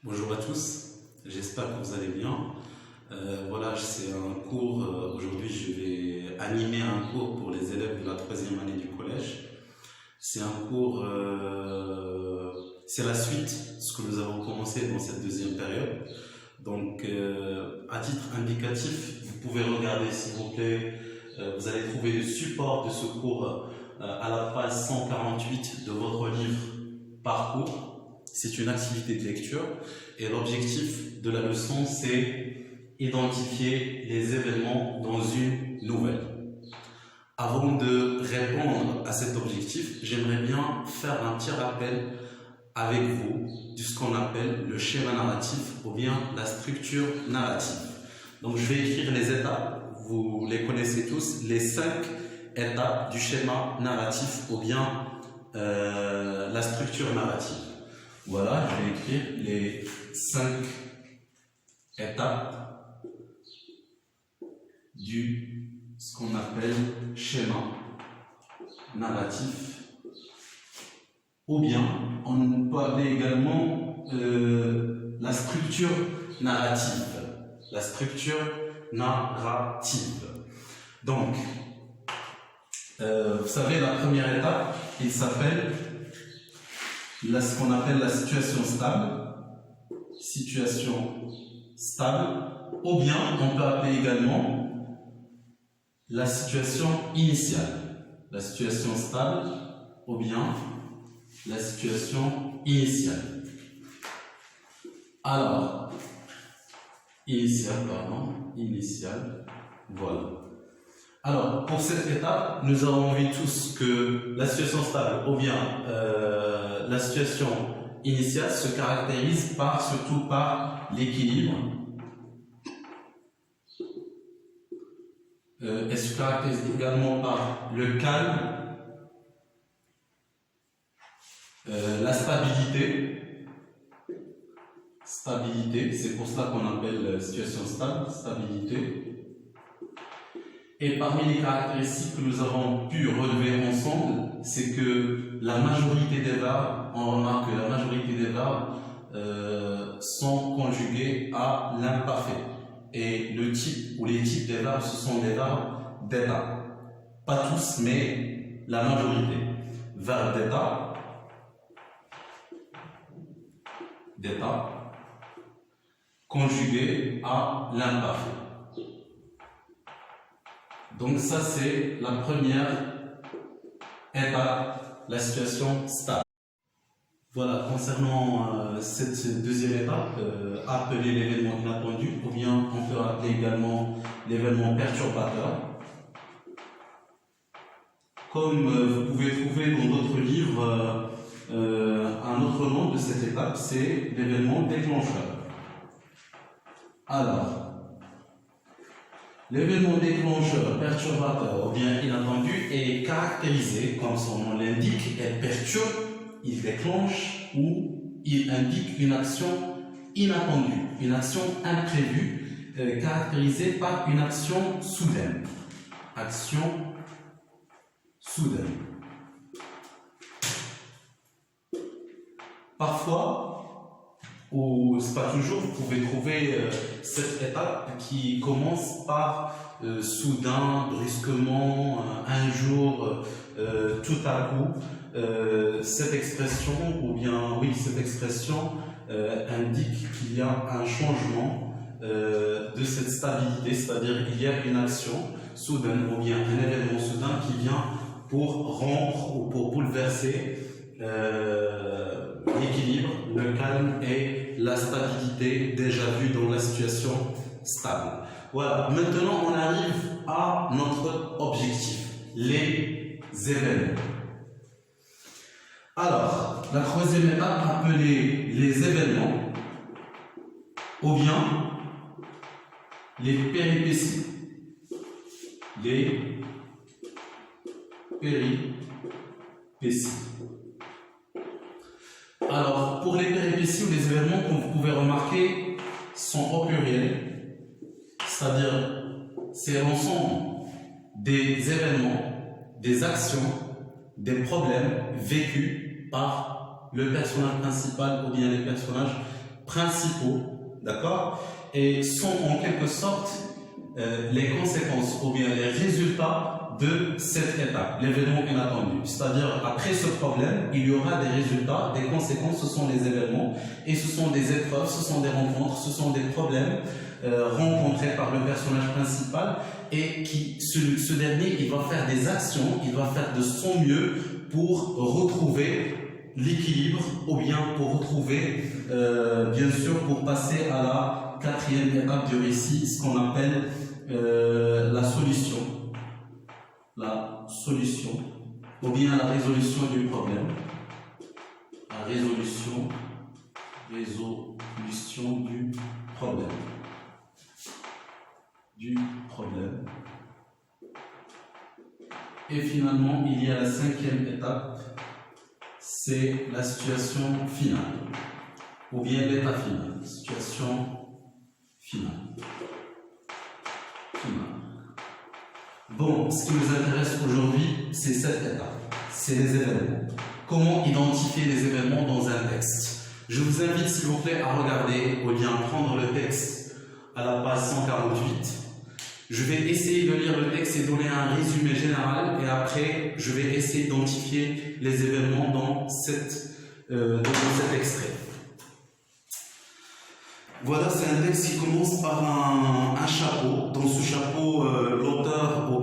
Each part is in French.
Bonjour à tous, j'espère que vous allez bien. Voilà, c'est un cours, aujourd'hui je vais animer un cours pour les élèves de la troisième année du collège. C'est un cours, c'est la suite de ce que nous avons commencé dans cette deuxième période. Donc, à titre indicatif, vous pouvez regarder s'il vous plaît, vous allez trouver le support de ce cours à la page 148 de votre livre Parcours. C'est une activité de lecture et l'objectif de la leçon, c'est identifier les événements dans une nouvelle. Avant de répondre à cet objectif, j'aimerais bien faire un petit rappel avec vous de ce qu'on appelle le schéma narratif ou bien la structure narrative. Donc je vais écrire les étapes, vous les connaissez tous, les 5 étapes du schéma narratif ou bien la structure narrative. Voilà, je vais écrire les 5 étapes du ce qu'on appelle schéma narratif. Ou bien, on peut appeler également la structure narrative. La structure narrative. Donc, vous savez, la première étape, il s'appelle ce qu'on appelle la situation stable. Situation stable. Ou bien, on peut appeler également la situation initiale. La situation stable, ou bien la situation initiale. Alors, initiale, voilà. Alors, pour cette étape, nous avons vu tous que la situation stable, ou bien la situation initiale se caractérise surtout par l'équilibre. Elle se caractérise également par le calme, la stabilité. C'est pour cela qu'on appelle situation stable, stabilité. Et parmi les caractéristiques que nous avons pu relever ensemble, c'est que la majorité des verbes, on remarque que la majorité des verbes sont conjugués à l'imparfait. Et le type ou les types des verbes, ce sont des verbes d'état. Pas tous, mais la majorité. Verbe d'état, conjugué à l'imparfait. Donc ça, c'est la première étape, la situation stable. Voilà, concernant cette deuxième étape, appelée l'événement inattendu, ou bien on peut appeler également l'événement perturbateur. Comme vous pouvez trouver dans d'autres livres, un autre nom de cette étape, c'est l'événement déclencheur. Alors, l'événement déclencheur, perturbateur ou bien inattendu est caractérisé, comme son nom l'indique, il perturbe, il déclenche ou il indique une action inattendue, une action imprévue, caractérisée par une action soudaine. Action soudaine. Parfois, ou c'est pas toujours, vous pouvez trouver cette étape qui commence par soudain, brusquement, un jour, tout à coup. Cette expression, cette expression indique qu'il y a un changement de cette stabilité, c'est-à-dire qu'il y a une action soudaine ou bien un événement soudain qui vient pour rompre ou pour bouleverser l'équilibre, le calme et la stabilité déjà vue dans la situation stable. Voilà, maintenant on arrive à notre objectif, les événements. Alors, la troisième étape appelée les événements ou bien les péripéties. Les péripéties. Alors, pour les péripéties ou les événements, comme vous pouvez remarquer, sont au pluriel, c'est-à-dire c'est l'ensemble des événements, des actions, des problèmes vécus par le personnage principal ou bien les personnages principaux, d'accord, et sont en quelque sorte les conséquences ou bien les résultats de cette étape, l'événement inattendu. C'est-à-dire, après ce problème, il y aura des résultats, des conséquences, ce sont les événements, et ce sont des épreuves, ce sont des rencontres, ce sont des problèmes rencontrés par le personnage principal, et ce dernier, il va faire des actions, il va faire de son mieux pour retrouver l'équilibre, ou bien pour retrouver, bien sûr, pour passer à la quatrième étape du récit, ce qu'on appelle la solution. La solution, ou bien la résolution du problème. La résolution du problème. Et finalement, il y a la cinquième étape, c'est la situation finale, ou bien l'état final, situation finale. Bon, ce qui nous intéresse aujourd'hui, c'est cette étape, c'est les événements. Comment identifier les événements dans un texte? Je vous invite, s'il vous plaît, à regarder, ou bien prendre le texte à la page 148. Je vais essayer de lire le texte et donner un résumé général, et après, je vais essayer d'identifier les événements dans cet extrait. Voilà, c'est un texte qui commence par un chapeau. Dans ce chapeau, l'auteur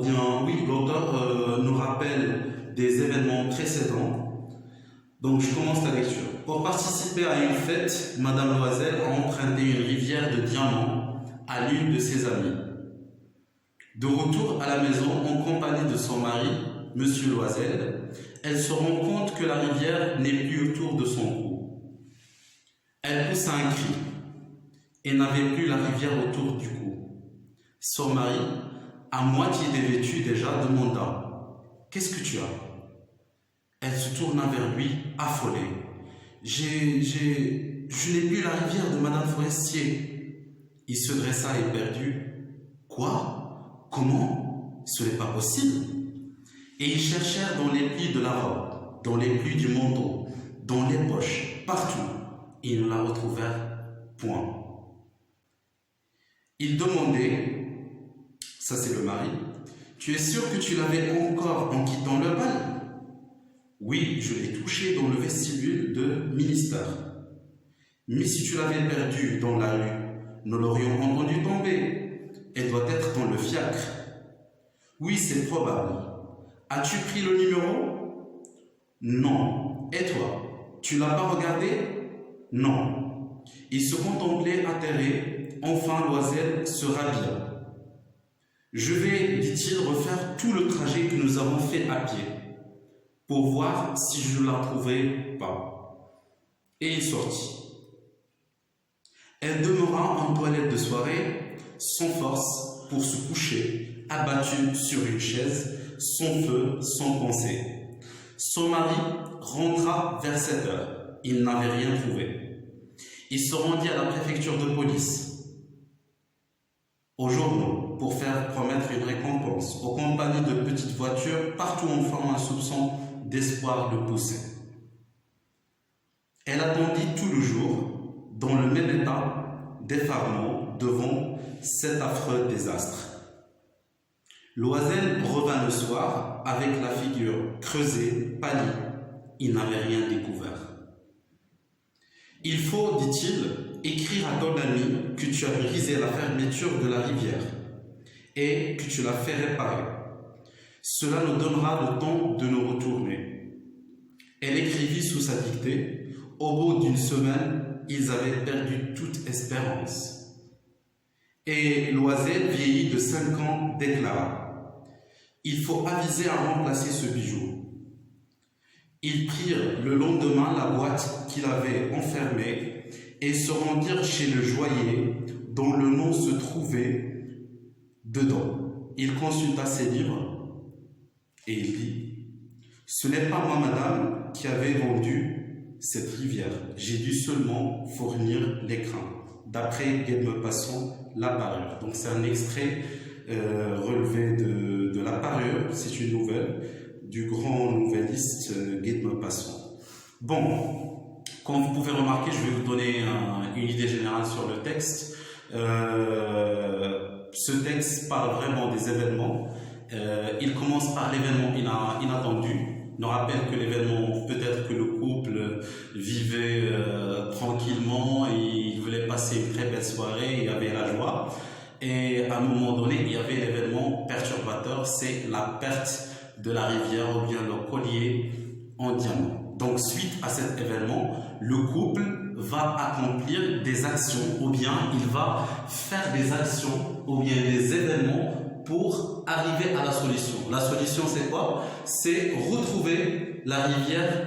nous rappelle des événements précédents. Donc, je commence la lecture. Pour participer à une fête, Madame Loisel a emprunté une rivière de diamants à l'une de ses amies. De retour à la maison, en compagnie de son mari, Monsieur Loisel, elle se rend compte que la rivière n'est plus autour de son cou. Elle pousse un cri et n'avait plus la rivière autour du cou. Son mari, à moitié dévêtu déjà, demanda « Qu'est-ce que tu as ?» Elle se tourna vers lui, affolée. « Je n'ai plus la rivière de Madame Forestier. » Il se dressa éperdu. « Quoi? Comment? Ce n'est pas possible. » Et ils cherchèrent dans les plis de la robe, dans les plis du manteau, dans les poches, partout. Ils ne la retrouvèrent point. Il demandait, ça c'est le mari, « Tu es sûr que tu l'avais encore en quittant le bal ?» ?»« Oui, je l'ai touché dans le vestibule de ministère. »« Mais si tu l'avais perdue dans la rue, nous l'aurions entendu tomber. Elle doit être dans le fiacre. »« Oui, c'est probable. As-tu pris le numéro ? » ?»« Non. Et toi, tu l'as pas regardé ? » ?»« Non. » Il se contemplait atterré. Enfin, Loisel se rhabilla. « Je vais, dit-il, refaire tout le trajet que nous avons fait à pied, pour voir si je ne la trouverai pas. » Et il sortit. Elle demeura en toilette de soirée, sans force, pour se coucher, abattue sur une chaise, sans feu, sans pensée. Son mari rentra vers 7 heures. Il n'avait rien trouvé. Il se rendit à la préfecture de police, aux journaux, pour faire promettre une récompense, aux compagnies de petites voitures, partout en formant un soupçon d'espoir de pousser. Elle attendit tout le jour, dans le même état d'effarement, devant cet affreux désastre. Loisel revint le soir, avec la figure creusée, pâlie. Il n'avait rien découvert. « Il faut, dit-il, écrire à ton ami que tu as brisé la fermeture de la rivière et que tu l'as fait réparer. Cela nous donnera le temps de nous retourner. » Elle écrivit sous sa dictée. Au bout d'une semaine, ils avaient perdu toute espérance. Et Loisel, vieilli de 5 ans, déclara : « Il faut aviser à remplacer ce bijou. » Ils prirent le lendemain la boîte qu'il avait enfermée et se rendirent chez le joaillier dont le nom se trouvait dedans. Il consulta ses livres et il dit : « Ce n'est pas moi, madame, qui avez vendu cette rivière. J'ai dû seulement fournir l'écrin. » D'après Guy de Maupassant, La Parure. Donc c'est un extrait relevé de La Parure, c'est une nouvelle du grand nouvelliste Guy de Maupassant. Bon, comme vous pouvez remarquer, je vais vous donner une idée générale sur le texte. Ce texte parle vraiment des événements. Il commence par l'événement inattendu. On rappelle que l'événement, peut-être que le couple vivait tranquillement et il voulait passer une très belle soirée, il y avait la joie. Et à un moment donné, il y avait l'événement perturbateur, c'est la perte de la rivière ou bien le collier en diamant. Donc, suite à cet événement, le couple va accomplir des actions ou bien il va faire des actions ou bien des événements pour arriver à la solution. La solution, c'est quoi? C'est retrouver la rivière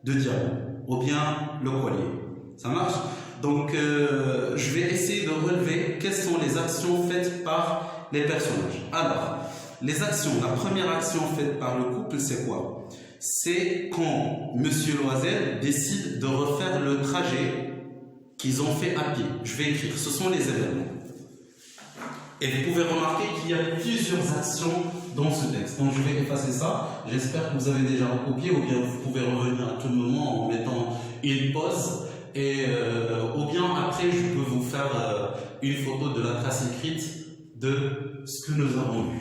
de diamant ou bien le collier. Ça marche? Donc, je vais essayer de relever quelles sont les actions faites par les personnages. Alors, les actions, la première action faite par le couple, c'est quoi? C'est quand Monsieur Loisel décide de refaire le trajet qu'ils ont fait à pied. Je vais écrire, ce sont les événements. Et vous pouvez remarquer qu'il y a plusieurs actions dans ce texte. Donc je vais effacer ça. J'espère que vous avez déjà recopié ou bien vous pouvez revenir à tout moment en mettant une pause. Et ou bien après, je peux vous faire une photo de la trace écrite de ce que nous avons vu.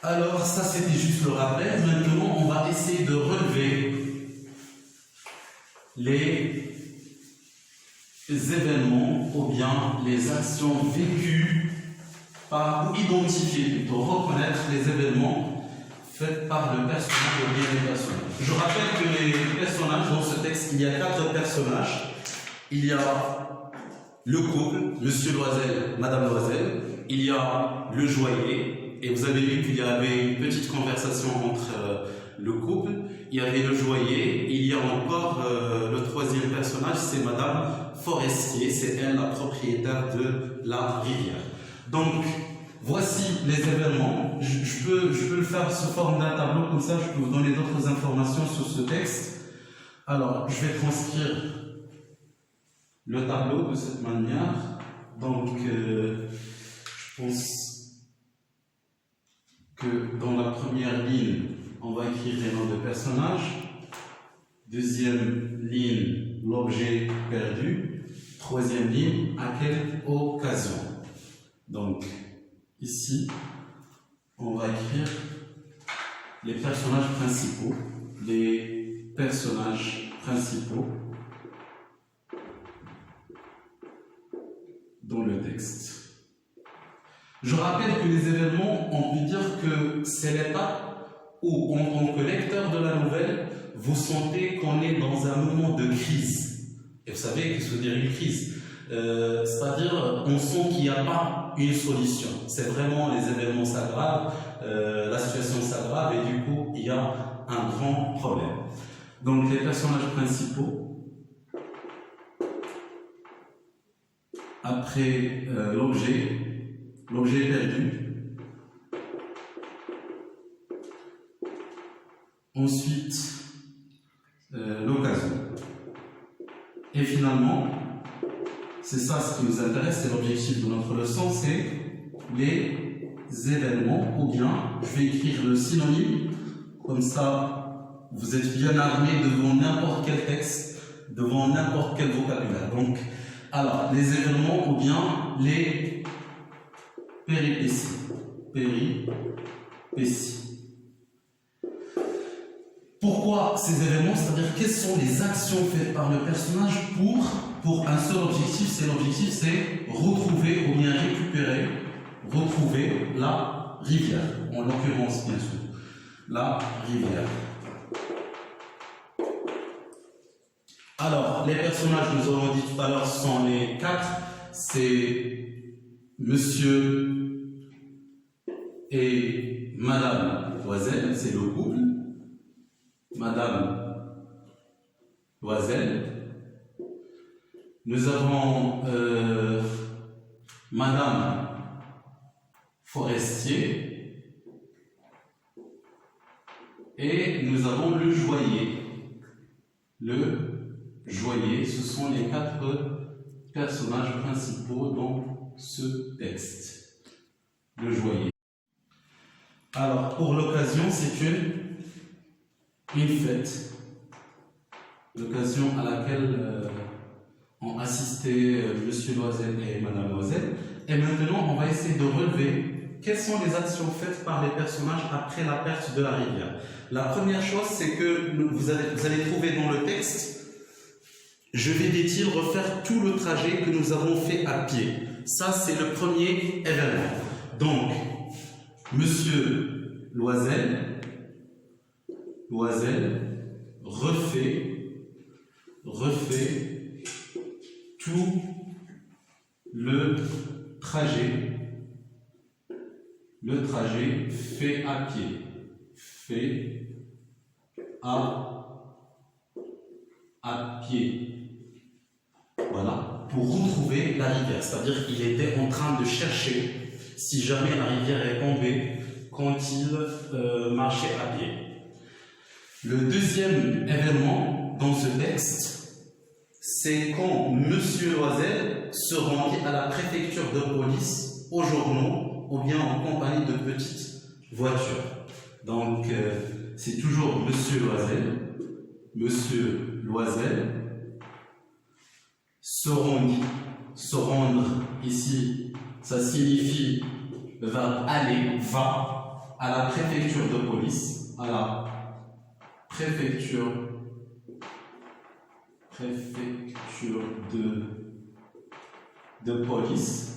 Alors ça c'était juste le rappel. Maintenant on va essayer de relever les événements ou bien les actions vécues ou identifier, plutôt reconnaître les événements faits par le personnage ou bien les personnages. Je rappelle que les personnages, dans ce texte, il y a 4 personnages. Il y a le couple, Monsieur Loisel, Madame Loisel. Il y a le joaillier. Et vous avez vu qu'il y avait une petite conversation entre le couple. Il y avait le joaillier. Il y a encore le 3e personnage, c'est Madame Forestier. C'est elle la propriétaire de la rivière. Donc, voici les événements. Je peux le faire sous forme d'un tableau, comme ça je peux vous donner d'autres informations sur ce texte. Alors, je vais transcrire le tableau de cette manière. Donc, je pense que dans la première ligne, on va écrire les noms de personnages. Deuxième ligne, l'objet perdu. Troisième ligne, à quelle occasion. Donc, ici, on va écrire les personnages principaux. Les personnages principaux dans le texte. Je rappelle que les événements, on peut dire que c'est l'étape où, en tant que lecteur de la nouvelle, vous sentez qu'on est dans un moment de crise. Et vous savez ce que veut dire une crise. C'est-à-dire, on sent qu'il n'y a pas une solution. C'est vraiment les événements s'aggravent, la situation s'aggrave et du coup, il y a un grand problème. Donc, les personnages principaux, après l'objet perdu, ensuite l'occasion. Et finalement, c'est ça ce qui nous intéresse, c'est l'objectif de notre leçon, c'est les événements, ou bien je vais écrire le synonyme, comme ça vous êtes bien armé devant n'importe quel texte, devant n'importe quel vocabulaire. Donc, alors, les événements ou bien les péripéties. Péripéties. Pourquoi ces événements? C'est-à-dire quelles sont les actions faites par le personnage pour un seul objectif? L'objectif, c'est retrouver ou bien récupérer, retrouver la rivière. En l'occurrence, bien sûr, la rivière. Alors, les personnages, nous avons dit tout à l'heure, sont les 4. C'est Monsieur et Madame Loisel, c'est le couple. Madame Loisel. Nous avons Madame Forestier. Et nous avons le joaillier. Le joaillier, ce sont les 4 personnages principaux dans ce texte. Le joaillier. Alors, pour l'occasion, c'est une fête. L'occasion à laquelle on assiste c'est Monsieur Loisel et Madame Loisel. Et maintenant, on va essayer de relever quelles sont les actions faites par les personnages après la perte de la rivière. La première chose, c'est que vous allez trouver dans le texte, je vais, dit-il, refaire tout le trajet que nous avons fait à pied. Ça, c'est le premier événement. Donc, Monsieur Loisel refait tout le trajet fait à pied. À pied. Voilà, pour retrouver la rivière. C'est-à-dire qu'il était en train de chercher si jamais la rivière est tombée quand il marchait à pied. Le deuxième événement dans ce texte, c'est quand Monsieur Loisel se rendit à la préfecture de police aux journaux ou bien en compagnie de petites voitures. Donc, c'est toujours Monsieur Loisel se rendre ici, ça signifie le verbe aller, va à la préfecture de police, à la préfecture de police,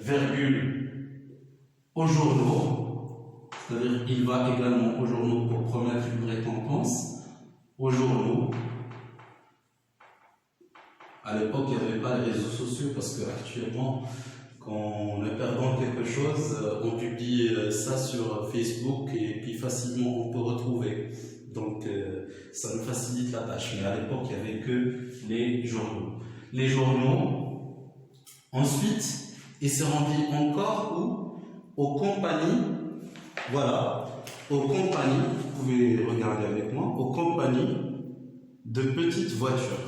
virgule, aux journaux, c'est-à-dire il va également aux journaux pour promettre une récompense, aux journaux. À l'époque, il n'y avait pas les réseaux sociaux parce qu'actuellement, quand on est perdant quelque chose, on publie ça sur Facebook et puis facilement on peut retrouver. Donc, ça nous facilite la tâche. Mais à l'époque, il n'y avait que les journaux. Les journaux. Ensuite, il s'est rendu encore où? Aux compagnies. Voilà. Aux compagnies, vous pouvez regarder avec moi, aux compagnies de petites voitures.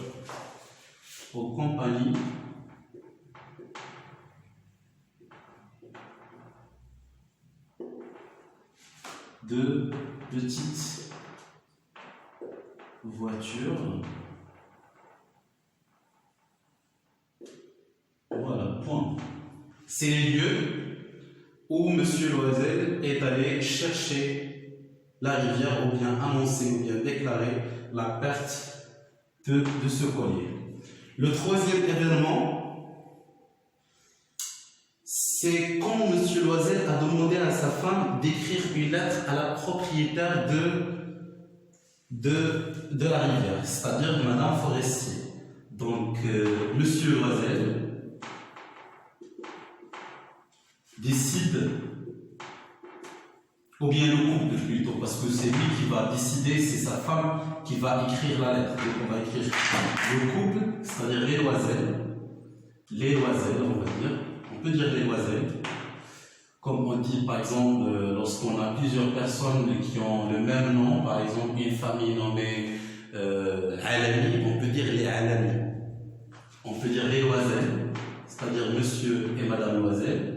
Aux compagnies de petites voitures. Voilà, point. C'est les lieux où Monsieur Loisel est allé chercher la rivière ou bien annoncer ou bien déclarer la perte de ce collier. Le troisième événement, c'est quand Monsieur Loisel a demandé à sa femme d'écrire une lettre à la propriétaire de la rivière, c'est-à-dire Madame Forestier. Donc, Monsieur Loisel décide, ou bien le couple plutôt, parce que c'est lui qui va décider, c'est sa femme qui va écrire la lettre. Donc on va écrire le couple, c'est-à-dire les Loisel, on va dire, on peut dire les Loisel, comme on dit par exemple lorsqu'on a plusieurs personnes qui ont le même nom, par exemple une famille nommée Alami, on peut dire les Alami, on peut dire les Loisel, c'est-à-dire Monsieur et Madame Loisel.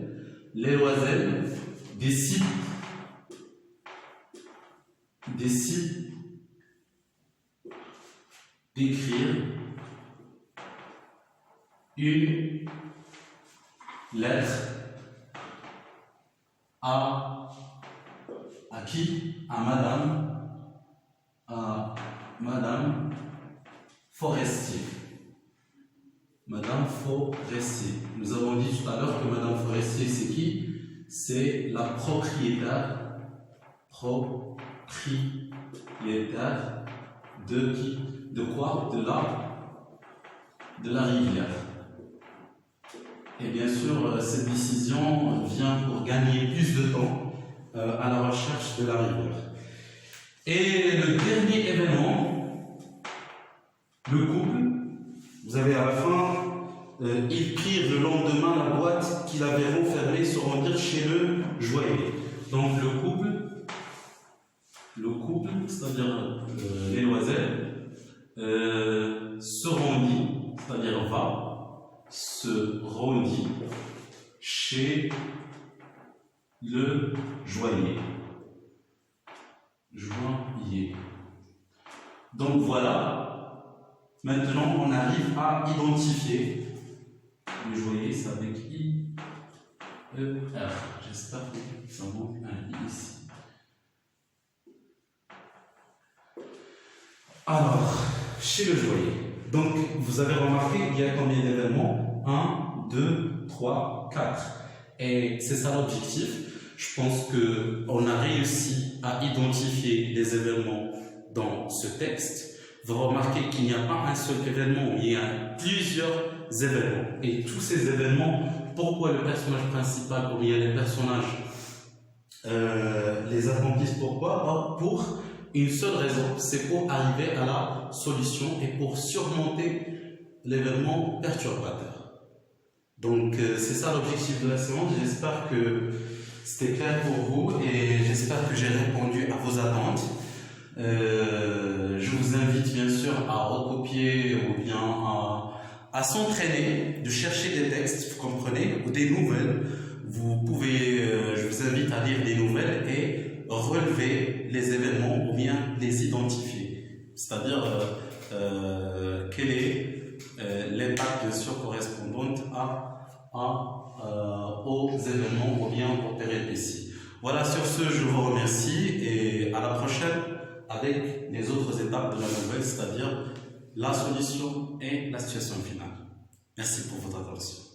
Les Loisel décident d'écrire une lettre à qui? À Madame Forestier. Madame Forestier. Nous avons dit tout à l'heure que Madame Forestier, c'est qui? C'est la propriétaire de qui? De quoi? De la rivière. Et bien sûr, cette décision vient pour gagner plus de temps à la recherche de la rivière. Et le dernier événement, le couple, vous avez à la fin, ils prirent le lendemain la boîte qu'il avait renfermée, se rendirent chez le joaillier. Donc le couple, c'est-à-dire les Loisel, se rendit, c'est-à-dire se rendit chez le joaillier. Donc voilà Maintenant, on arrive à identifier. Vous voyez, c'est avec I, E, R. J'espère que ça manque un I ici. Alors, chez le joaillier, donc vous avez remarqué qu'il y a combien d'événements? 1, 2, 3, 4. Et c'est ça l'objectif. Je pense qu'on a réussi à identifier les événements dans ce texte. Vous remarquez qu'il n'y a pas un seul événement, il y a plusieurs événements. Et tous ces événements, pourquoi le personnage principal, ou bien les personnages les accomplissent? Pourquoi? Pour une seule raison, c'est pour arriver à la solution et pour surmonter l'événement perturbateur. Donc c'est ça l'objectif de la séance. J'espère que c'était clair pour vous et j'espère que j'ai répondu à vos attentes. Je vous invite bien sûr à recopier ou bien à s'entraîner, de chercher des textes, vous comprenez, ou des nouvelles. Vous pouvez, je vous invite à lire des nouvelles et relever les événements ou bien les identifier. C'est-à-dire quel est l'impact bien sûr correspondant aux événements ou bien aux péripéties. Voilà, sur ce, je vous remercie et à la prochaine avec les autres étapes de la nouvelle, c'est-à-dire la solution et la situation finale. Merci pour votre attention.